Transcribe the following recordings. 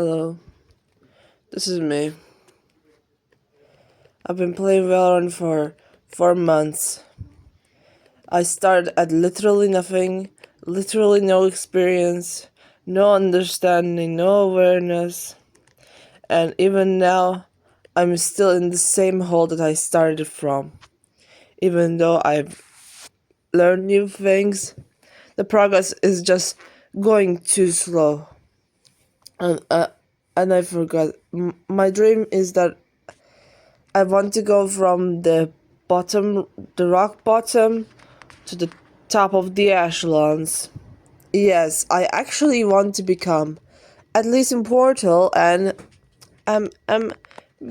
Hello, this is me. I've been playing Valorant for 4 months. I started at literally nothing, literally no experience, no understanding, no awareness, and even now, I'm still in the same hole that I started from. Even though I've learned new things, the progress is just going too slow. And I forgot. My dream is that I want to go from the rock bottom, to the top of the echelons. Yes, I actually want to become, at least in Portal, and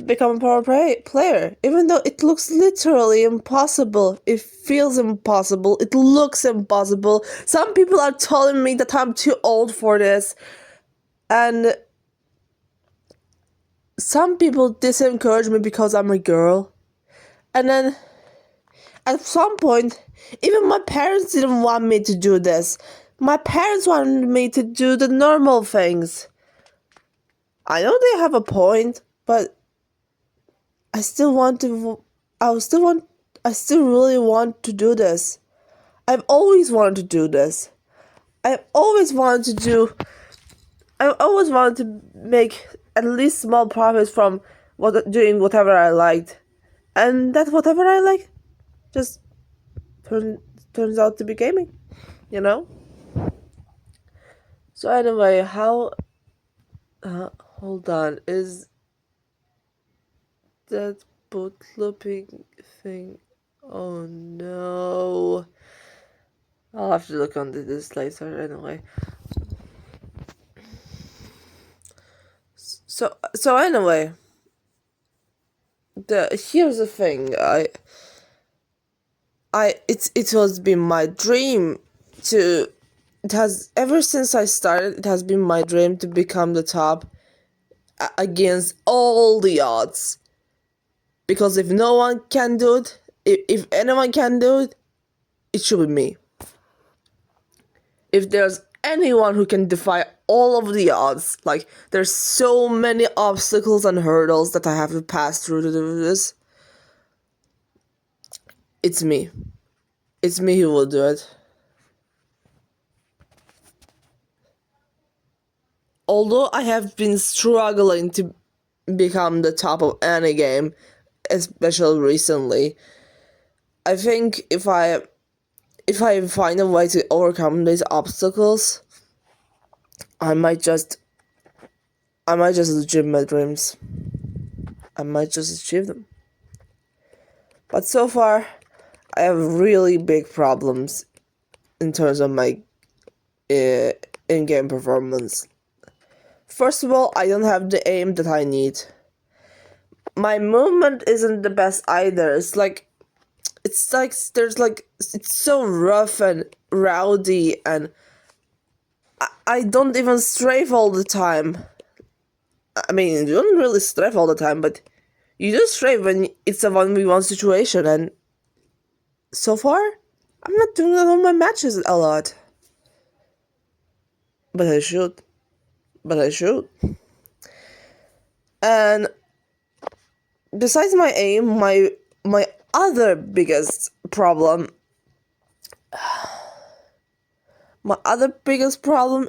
become a power player. Even though it looks literally impossible, it feels impossible, it looks impossible. Some people are telling me that I'm too old for this, and some people disencourage me because I'm a girl. And then, at some point, even my parents didn't want me to do this. My parents wanted me to do the normal things. I know they have a point, but I still really want to do this. I've always wanted to do this. I've always wanted to make at least small profits from doing whatever I liked. And that whatever I like just turns out to be gaming, you know? So anyway, hold on, is that boot looping thing? Oh no. I'll have to look onto this later anyway. So anyway, here's the thing. It has been my dream to. It has ever since I started. It has been my dream to become the top against all the odds. Because if no one can do it, if anyone can do it, it should be me. If there's anyone who can defy all of the odds, like there's so many obstacles and hurdles that I have to pass through to do this, it's me. It's me who will do it. Although I have been struggling to become the top of any game, especially recently, I think if I find a way to overcome these obstacles, I might just achieve my dreams. I might just achieve them. But so far, I have really big problems in terms of my in-game performance. First of all, I don't have the aim that I need. My movement isn't the best either. It's so rough and rowdy, and I don't even strafe all the time. I mean, you don't really strafe all the time, but you do strafe when it's a 1v1 situation, and so far, I'm not doing that on my matches a lot. But I should. And besides my aim, my other biggest problem,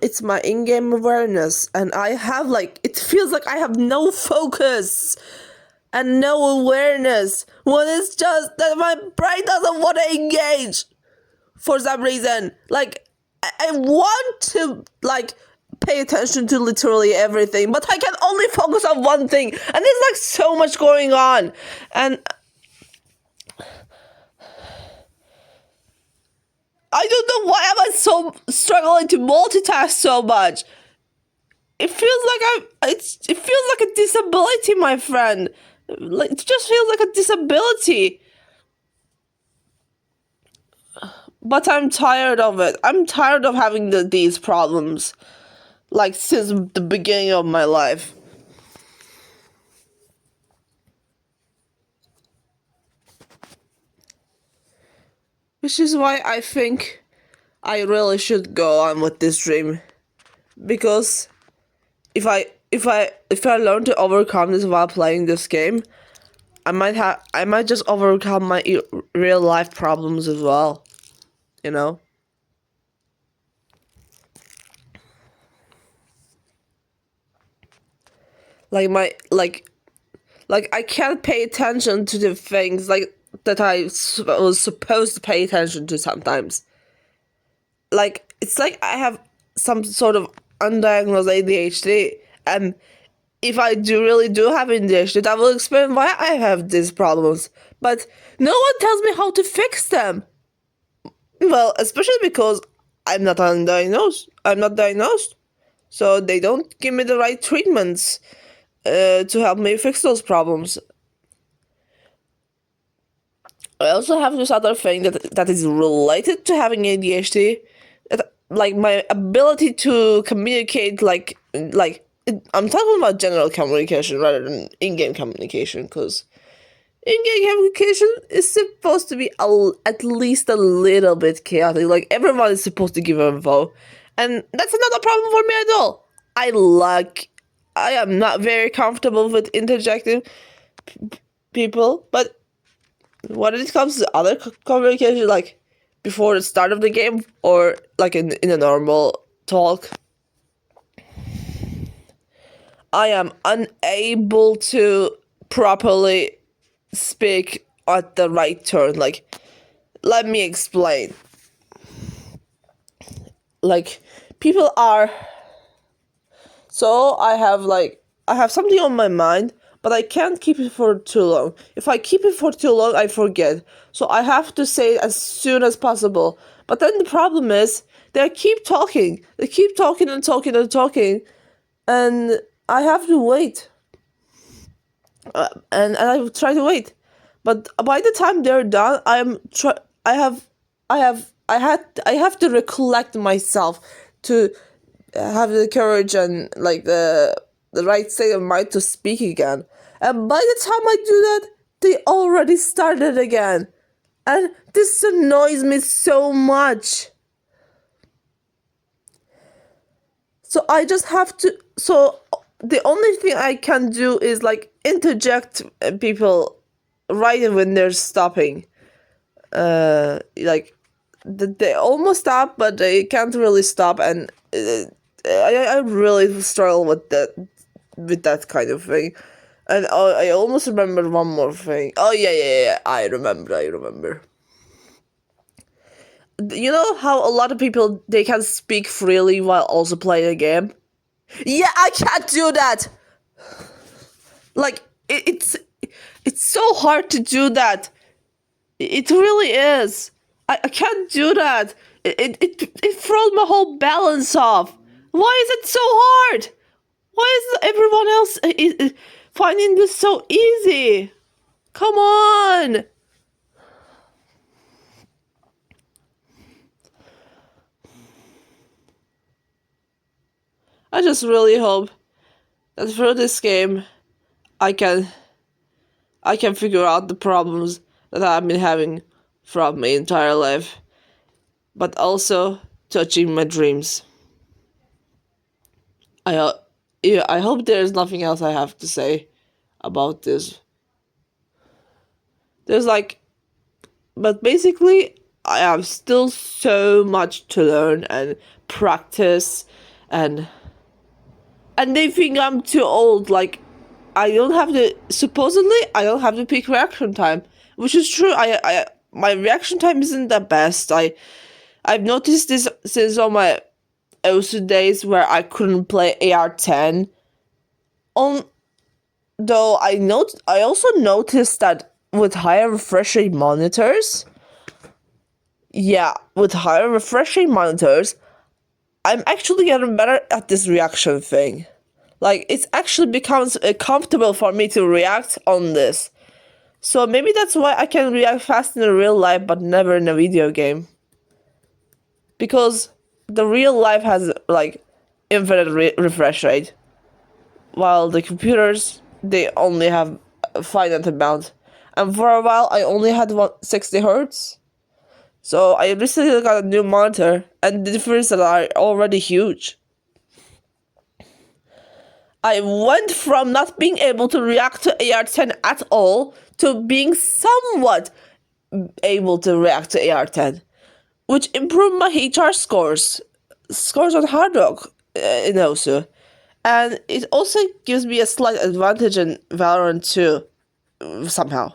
it's my in-game awareness, and it feels like I have no focus and no awareness when it's just that my brain doesn't want to engage for some reason. Like, I want to, pay attention to literally everything, but I can only focus on one thing, and there's, so much going on, and I don't know why am I so struggling to multitask so much. It feels like a disability, my friend. It just feels like a disability. But I'm tired of it. I'm tired of having these problems, since the beginning of my life. Which is why I think I really should go on with this dream. Because if I if I learn to overcome this while playing this game, I might just overcome my real life problems as well, you know? Like my like I can't pay attention to the things like that was supposed to pay attention to sometimes. Like it's like I have some sort of undiagnosed ADHD, and if I really do have ADHD, that will explain why I have these problems. But no one tells me how to fix them. Well, especially because I'm not undiagnosed. I'm not diagnosed, so they don't give me the right treatments to help me fix those problems. I also have this other thing that is related to having ADHD, like my ability to communicate, I'm talking about general communication rather than in-game communication, because in-game communication is supposed to be at least a little bit chaotic. Like everyone is supposed to give info, and that's not a problem for me at all. I am not very comfortable with interjecting people, but when it comes to other communication, like before the start of the game or like in a normal talk, I am unable to properly speak at the right turn. Like, let me explain. Like, people are. So I have something on my mind, but I can't keep it for too long. If I keep it for too long, I forget. So I have to say it as soon as possible. But then the problem is they keep talking. They keep talking and talking and talking, and I have to wait. And I try to wait, but by the time they're done, I have to recollect myself to have the courage and like the right state of mind to speak again. And by the time I do that, they already started again, and this annoys me so much. So I just have to. So the only thing I can do is like interject people right when they're stopping. Like they almost stop, but they can't really stop, and I really struggle with that kind of thing. And I almost remember one more thing. Oh yeah. I remember. You know how a lot of people they can speak freely while also playing a game? Yeah, I can't do that. Like it's so hard to do that. It really is. I can't do that. It throws my whole balance off. Why is it so hard? Why is everyone else finding this so easy? Come on. I just really hope that through this game I can figure out the problems that I've been having throughout my entire life, but also to achieve my dreams. I hope there's nothing else I have to say about this. There's like, but basically, I have still so much to learn and practice, and they think I'm too old. Like, I don't have the supposedly I don't have the peak reaction time, which is true. I my reaction time isn't the best. I've noticed this since all my OSU days where I couldn't play AR-10. On though I also noticed that with higher refresh rate monitors, I'm actually getting better at this reaction thing. Like, it actually becomes comfortable for me to react on this. So maybe that's why I can react fast in real life, but never in a video game. Because the real life has, like, infinite refresh rate. While the computers, they only have a finite amount. And for a while, I only had 60 hertz. So I recently got a new monitor, and the differences are already huge. I went from not being able to react to AR-10 at all to being somewhat able to react to AR-10, which improved my HR scores on Hard Rock in Osu. And it also gives me a slight advantage in Valorant too, somehow.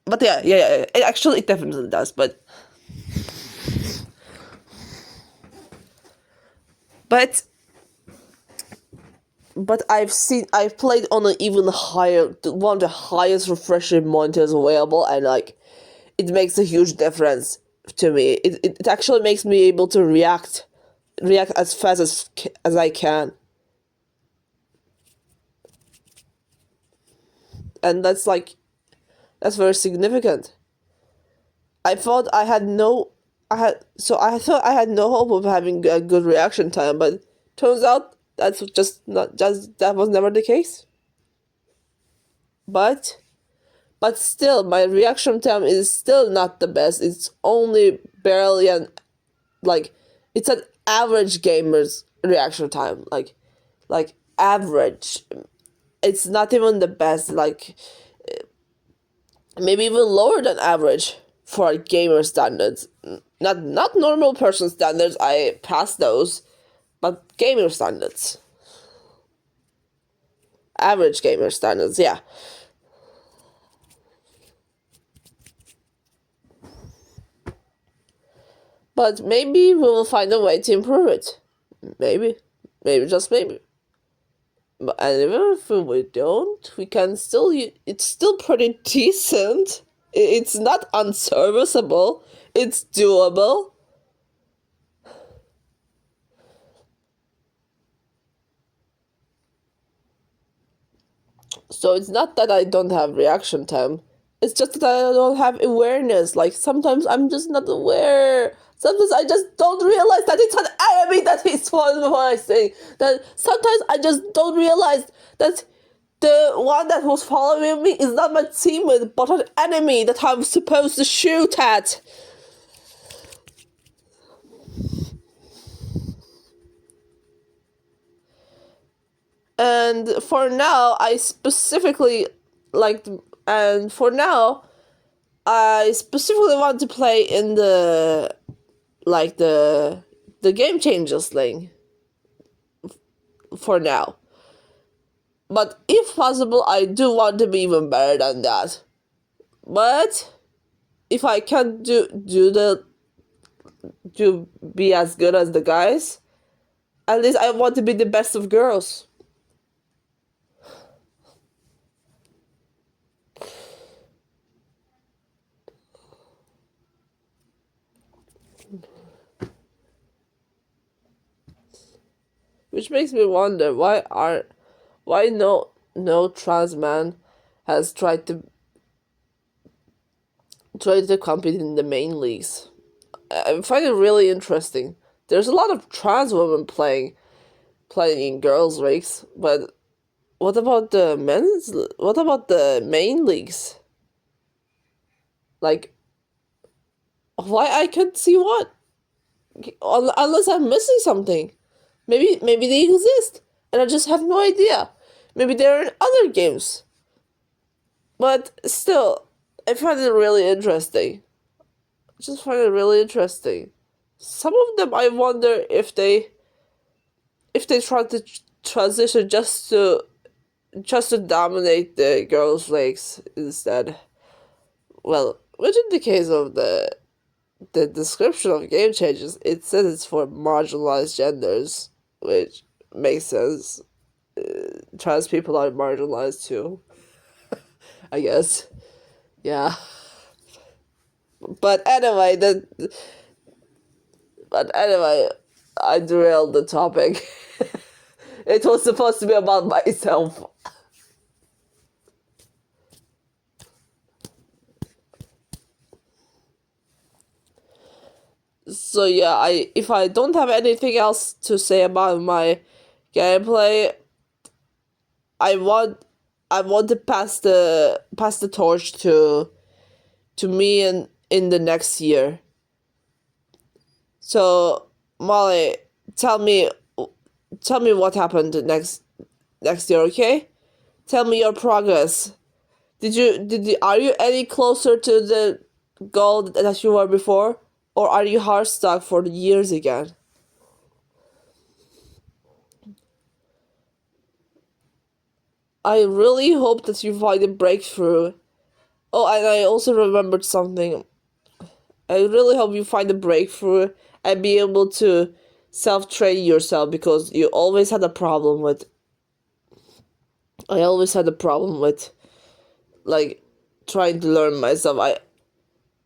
But yeah. It definitely does. But I've played on an even higher, one of the highest refreshing monitors available, and like, it makes a huge difference to me. It actually makes me able to react as fast as I can, and that's very significant. I thought I had no, I thought I had no hope of having a good reaction time, but turns out that was never the case. But but still, my reaction time is still not the best. It's only barely like it's an average gamer's reaction time. Like average. It's not even the best. Like maybe even lower than average for gamer standards. Not normal person standards. I pass those, but gamer standards. Average gamer standards. Yeah. But maybe we will find a way to improve it. Maybe. Maybe, just maybe. But and even if we don't, we can still. It's still pretty decent. It's not unserviceable. It's doable. So it's not that I don't have reaction time. It's just that I don't have awareness. Like sometimes I'm just not aware. Sometimes I just don't realize that it's an enemy that is following. That sometimes I just don't realize that the one that was following me is not my teammate, but an enemy that I'm supposed to shoot at. And for now, like, and for now, I specifically want to play in the game changes lane for now. But if possible, I do want to be even better than that. But if I can't do be as good as the guys, at least I want to be the best of girls. Which makes me wonder why no trans man has tried to compete in the main leagues. I find it really interesting. There's a lot of trans women playing in girls' leagues, but what about the men's? What about the main leagues? Like, why I can't see one? Unless I'm missing something. Maybe they exist, and I just have no idea. Maybe they're in other games. But still, I find it really interesting. I just find it really interesting. Some of them, I wonder if they try to transition just to dominate the girls' leagues instead. Well, which in the case of the description of game changes, it says it's for marginalized genders, which makes sense. Trans people are marginalized too, I guess. Yeah. But anyway, I derailed the topic. It was supposed to be about myself. So yeah, if I don't have anything else to say about my gameplay, I want I want to pass the torch to me in the next year. So Molly, tell me what happened next year, okay? Tell me your progress. Are you any closer to the goal that you were before? Or are you hard stuck for the years again? I really hope that you find a breakthrough. Oh, and I also remembered something. I really hope you find a breakthrough and be able to self-train yourself, because you always had a problem with I always had a problem with like trying to learn myself.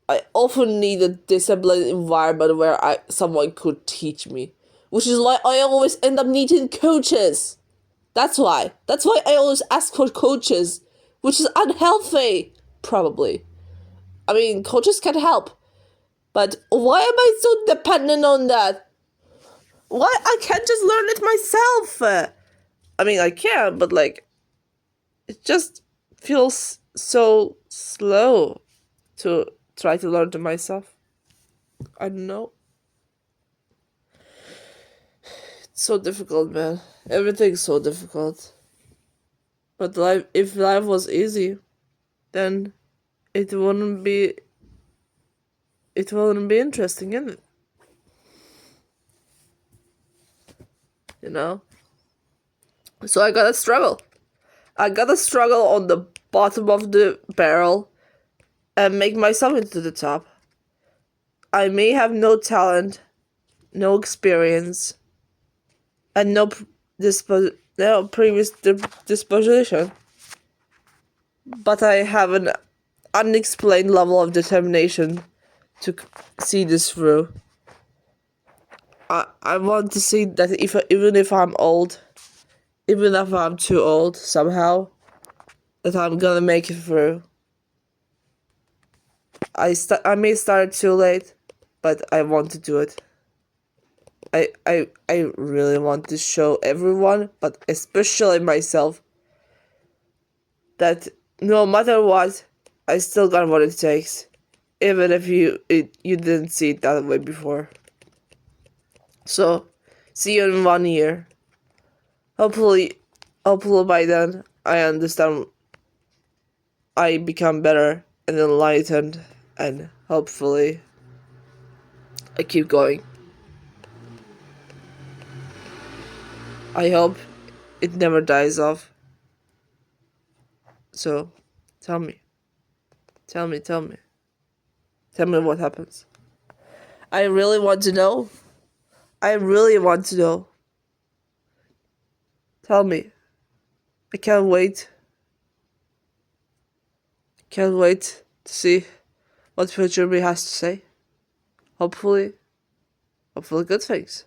I often need a disciplined environment where someone could teach me. Which is why I always end up needing coaches. That's why. That's why I always ask for coaches, which is unhealthy, probably. I mean, coaches can help, but why am I so dependent on that? Why I can't just learn it myself? I mean, I can, but like, it just feels so slow to try to learn to myself. I don't know. It's so difficult, man. Everything's so difficult. But if life was easy, then it wouldn't be interesting, is it? You know? So I gotta struggle. I gotta struggle on the bottom of the barrel and make myself into the top. I may have no talent, no experience, and no previous disposition, but I have an unexplained level of determination to see this through. I want to see that even if I'm old, even if I'm too old somehow, that I'm gonna make it through. I may start too late, but I want to do it. I really want to show everyone, but especially myself, that no matter what, I still got what it takes, even if you didn't see it that way before. So, see you in 1 year. Hopefully by then I understand. I become better and enlightened, and hopefully I keep going. I hope it never dies off. So, tell me. Tell me. Tell me what happens. I really want to know. I really want to know. Tell me. I can't wait. Can't wait to see what future me has to say. Hopefully good things.